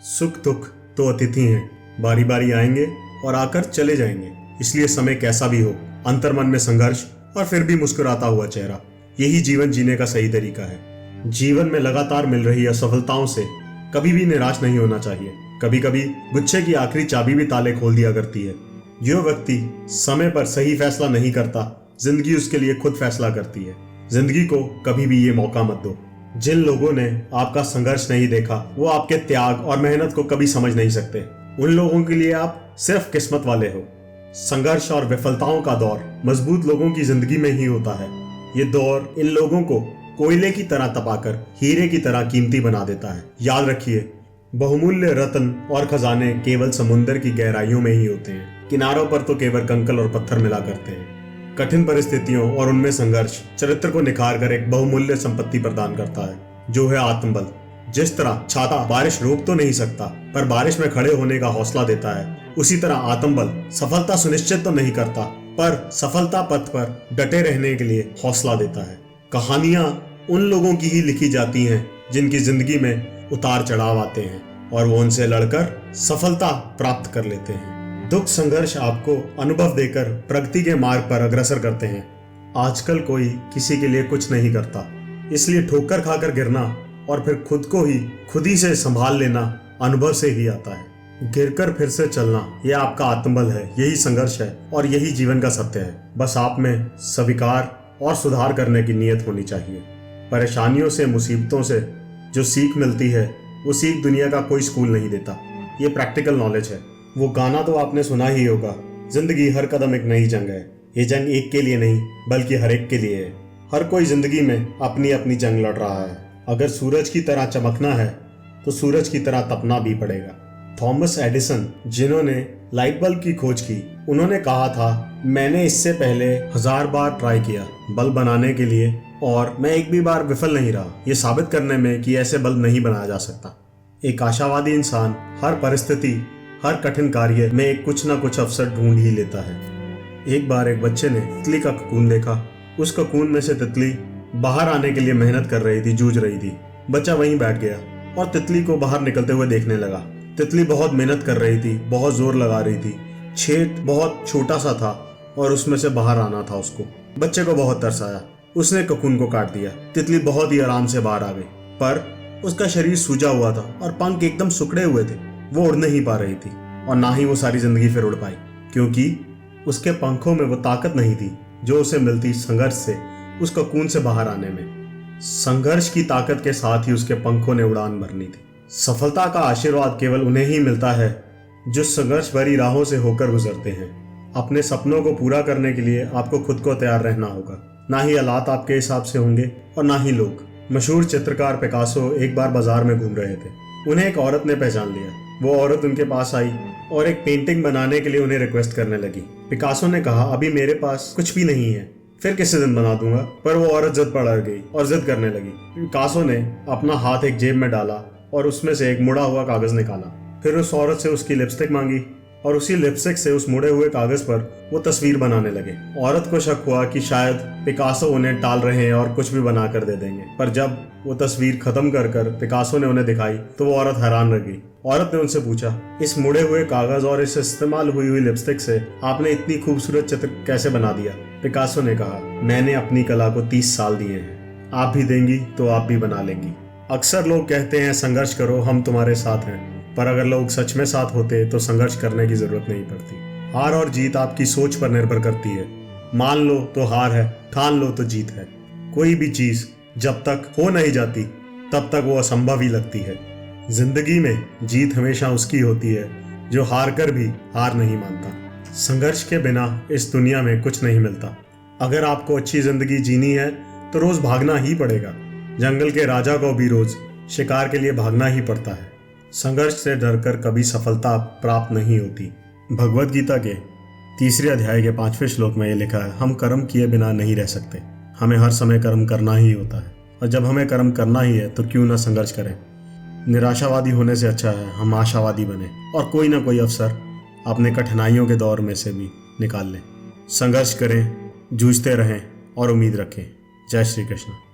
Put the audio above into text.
सुख दुख तो अतिथि हैं, बारी बारी आएंगे और आकर चले जाएंगे। इसलिए समय कैसा भी हो, अंतर्मन में संघर्ष और फिर भी मुस्कुराता हुआ चेहरा, यही जीवन जीने का सही तरीका है। जीवन में लगातार मिल रही असफलताओं से कभी भी निराश नहीं होना चाहिए। कभी कभी गुच्छे की आखिरी चाबी भी ताले खोल दिया करती है। जो व्यक्ति समय पर सही फैसला नहीं करता, जिंदगी उसके लिए खुद फैसला करती है। जिंदगी को कभी भी ये मौका मत दो। जिन लोगों ने आपका संघर्ष नहीं देखा, वो आपके त्याग और मेहनत को कभी समझ नहीं सकते। उन लोगों के लिए आप सिर्फ किस्मत वाले हो। संघर्ष और विफलताओं का दौर मजबूत लोगों की जिंदगी में ही होता है। ये दौर इन लोगों को कोयले की तरह तपाकर हीरे की तरह कीमती बना देता है। याद रखिए, बहुमूल्य रत्न और खजाने केवल समुद्र की गहराइयों में ही होते हैं। किनारों पर तो केवल कंकड़ और पत्थर मिला करते हैं। कठिन परिस्थितियों और उनमें संघर्ष चरित्र को निखार कर एक बहुमूल्य संपत्ति प्रदान करता है, जो है आत्मबल। जिस तरह छाता बारिश रोक तो नहीं सकता, पर बारिश में खड़े होने का हौसला देता है, उसी तरह आत्मबल सफलता सुनिश्चित तो नहीं करता, पर सफलता पथ पर डटे रहने के लिए हौसला देता है। कहानियां उन लोगों की ही लिखी जाती हैं जिनकी जिंदगी में उतार चढ़ाव आते हैं और वो उनसे लड़कर सफलता प्राप्त कर लेते हैं। दुख संघर्ष आपको अनुभव देकर प्रगति के मार्ग पर अग्रसर करते हैं। आजकल कोई किसी के लिए कुछ नहीं करता, इसलिए ठोकर खाकर गिरना और फिर खुद ही से संभाल लेना अनुभव से ही आता है। गिरकर फिर से चलना, यह आपका आत्मबल है, यही संघर्ष है और यही जीवन का सत्य है। बस आप में स्वीकार और सुधार करने की नीयत होनी चाहिए। परेशानियों से, मुसीबतों से जो सीख मिलती है, वो सीख दुनिया का कोई स्कूल नहीं देता। ये प्रैक्टिकल नॉलेज है। वो गाना तो आपने सुना ही होगा, जिंदगी हर कदम एक नई जंग है। ये जंग एक के लिए नहीं, बल्कि हर एक के लिए है। हर कोई जिंदगी में अपनी अपनी जंग लड़ रहा है। अगर सूरज की तरह चमकना है तो सूरज की तरह तपना भी पड़ेगा। थॉमस एडिसन, जिन्होंने लाइट बल्ब की खोज की, उन्होंने कहा था, मैंने इससे पहले 1000 बार ट्राई किया बल्ब बनाने के लिए और मैं एक भी बार विफल नहीं रहा, ये साबित करने में कि ऐसे बल्ब नहीं बनाया जा सकता। एक आशावादी इंसान हर परिस्थिति, हर कठिन कार्य में कुछ न कुछ अवसर ढूंढ ही लेता है। एक बार एक बच्चे ने तितली का ककून देखा। उस ककून में से तितली बाहर आने के लिए मेहनत कर रही थी, जूझ रही थी। बच्चा वहीं बैठ गया और तितली को बाहर निकलते हुए देखने लगा। तितली बहुत मेहनत कर रही थी, बहुत जोर लगा रही थी। छेद बहुत छोटा सा था और उसमें से बाहर आना था उसको। बच्चे को बहुत तरस आया, उसने ककून को काट दिया। तितली बहुत ही आराम से बाहर आ गई, पर उसका शरीर सूजा हुआ था और पंख एकदम सिकुड़े हुए थे। वो उड़ नहीं पा रही थी और ना ही वो सारी जिंदगी फिर उड़ पाई, क्योंकि उसके पंखों में वो ताकत नहीं थी जो उसे मिलती संघर्ष से, उस ककून से बाहर आने में। संघर्ष की ताकत के साथ ही उसके पंखों ने उड़ान भरनी थी। सफलता का आशीर्वाद केवल उन्हें ही मिलता है जो संघर्ष भरी राहों से होकर गुजरते हैं। अपने सपनों को पूरा करने के लिए आपको खुद को तैयार रहना होगा। ना ही हालात आपके हिसाब से होंगे और ना ही लोग। मशहूर चित्रकार पिकासो एक बार बाजार में घूम रहे थे। उन्हें एक औरत ने पहचान लिया। वो औरत उनके पास आई और एक पेंटिंग बनाने के लिए उन्हें रिक्वेस्ट करने लगी। पिकासो ने कहा, अभी मेरे पास कुछ भी नहीं है, फिर किसी दिन बना दूंगा। पर वो औरत जिद पर अड़ गई और जिद करने लगी। पिकासो ने अपना हाथ एक जेब में डाला और उसमें से एक मुड़ा हुआ कागज निकाला। फिर उस औरत से उसकी लिपस्टिक मांगी और उसी लिपस्टिक से उस मुड़े हुए कागज पर वो तस्वीर बनाने लगे। औरत को शक हुआ कि शायद पिकासो उन्हें टाल रहे हैं और कुछ भी बना कर दे देंगे। पर जब वो तस्वीर खत्म कर पिकासो ने उन्हें दिखाई तो वो औरत हैरान रह गई। औरत ने उनसे पूछा, इस मुड़े हुए कागज और इस इस्तेमाल हुई लिपस्टिक से आपने इतनी खूबसूरत चित्र कैसे बना दिया? पिकासो ने कहा, मैंने अपनी कला को 30 साल दिए हैं, आप भी देंगी तो आप भी बना लेंगी। अक्सर लोग कहते हैं संघर्ष करो, हम तुम्हारे साथ हैं, पर अगर लोग सच में साथ होते तो संघर्ष करने की जरूरत नहीं पड़ती। हार और जीत आपकी सोच पर निर्भर करती है। मान लो तो हार है, ठान लो तो जीत है। कोई भी चीज जब तक हो नहीं जाती तब तक वो असंभव ही लगती है। जिंदगी में जीत हमेशा उसकी होती है जो हार कर भी हार नहीं मानता। संघर्ष के बिना इस दुनिया में कुछ नहीं मिलता। अगर आपको अच्छी जिंदगी जीनी है तो रोज भागना ही पड़ेगा। जंगल के राजा को भी रोज शिकार के लिए भागना ही पड़ता है। संघर्ष से डरकर कभी सफलता प्राप्त नहीं होती। भगवद गीता के 3 अध्याय के 5वें श्लोक में ये लिखा है, हम कर्म किए बिना नहीं रह सकते, हमें हर समय कर्म करना ही होता है, और जब हमें कर्म करना ही है तो क्यों ना संघर्ष करें। निराशावादी होने से अच्छा है हम आशावादी बने और कोई ना कोई अवसर अपने कठिनाइयों के दौर में से भी निकाल लें। संघर्ष करें, जूझते रहें और उम्मीद रखें। जय श्री कृष्ण।